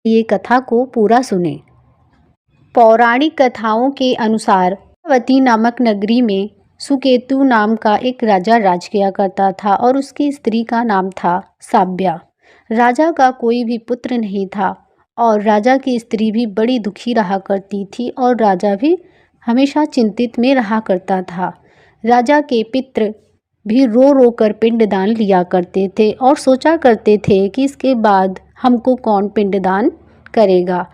ये कथा को पूरा सुने। पौराणिक कथाओं के अनुसार अवती नामक नगरी में सुकेतु नाम का एक राजा राज किया करता था और उसकी स्त्री का नाम था साब्या। राजा का कोई भी पुत्र नहीं था और राजा की स्त्री भी बड़ी दुखी रहा करती थी और राजा भी हमेशा चिंतित में रहा करता था। राजा के पितृ भी रो रो कर पिंडदान लिया करते थे और सोचा करते थे कि इसके बाद हमको कौन पिंडदान करेगा।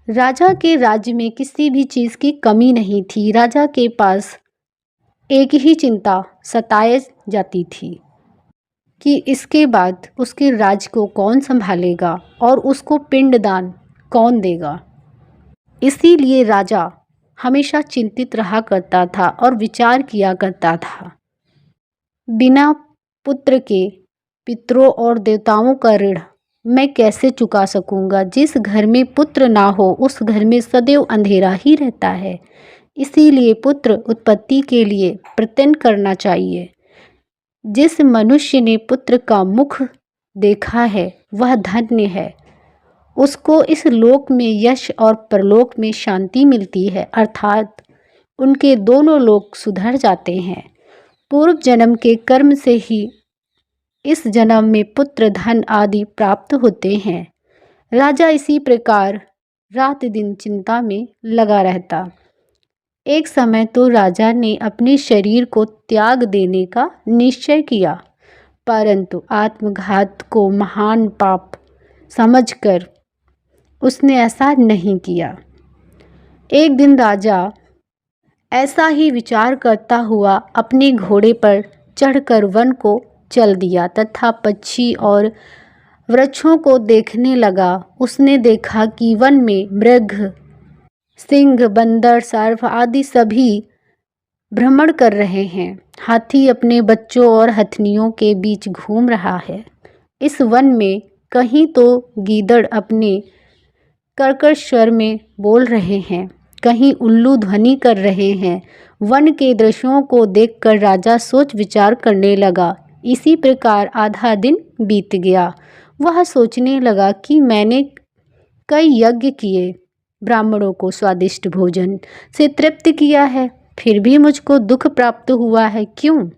राजा के राज्य में किसी भी चीज़ की कमी नहीं थी। राजा के पास एक ही चिंता सताए जाती थी कि इसके बाद उसके राज्य को कौन संभालेगा और उसको पिंडदान कौन देगा। इसीलिए राजा हमेशा चिंतित रहा करता था और विचार किया करता था, बिना पुत्र के पितरों और देवताओं का ऋण मैं कैसे चुका सकूंगा। जिस घर में पुत्र ना हो उस घर में सदैव अंधेरा ही रहता है। इसीलिए पुत्र उत्पत्ति के लिए प्रयत्न करना चाहिए। जिस मनुष्य ने पुत्र का मुख देखा है वह धन्य है। उसको इस लोक में यश और परलोक में शांति मिलती है, अर्थात उनके दोनों लोक सुधर जाते हैं। पूर्व जन्म के कर्म से ही इस जन्म में पुत्र धन आदि प्राप्त होते हैं। राजा इसी प्रकार रात दिन चिंता में लगा रहता। एक समय तो राजा ने अपने शरीर को त्याग देने का निश्चय किया, परंतु आत्मघात को महान पाप समझकर उसने ऐसा नहीं किया। एक दिन राजा ऐसा ही विचार करता हुआ अपने घोड़े पर चढ़कर वन को चल दिया तथा पक्षी और वृक्षों को देखने लगा। उसने देखा कि वन में मृग, सिंह, बंदर, सर्प आदि सभी भ्रमण कर रहे हैं। हाथी अपने बच्चों और हथनियों के बीच घूम रहा है। इस वन में कहीं तो गीदड़ अपने कर्कश स्वर में बोल रहे हैं, कहीं उल्लू ध्वनि कर रहे हैं। वन के दृश्यों को देखकर राजा सोच विचार करने लगा। इसी प्रकार आधा दिन बीत गया। वह सोचने लगा कि मैंने कई यज्ञ किए, ब्राह्मणों को स्वादिष्ट भोजन से तृप्त किया है, फिर भी मुझको दुख प्राप्त हुआ है, क्यों?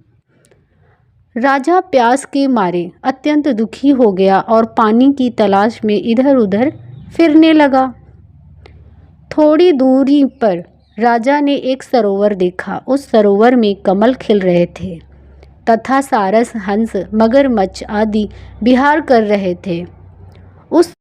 राजा प्यास के मारे अत्यंत दुखी हो गया और पानी की तलाश में इधर उधर फिरने लगा। थोड़ी दूरी पर राजा ने एक सरोवर देखा। उस सरोवर में कमल खिल रहे थे तथा सारस, हंस, मगरमच्छ आदि विहार कर रहे थे। उस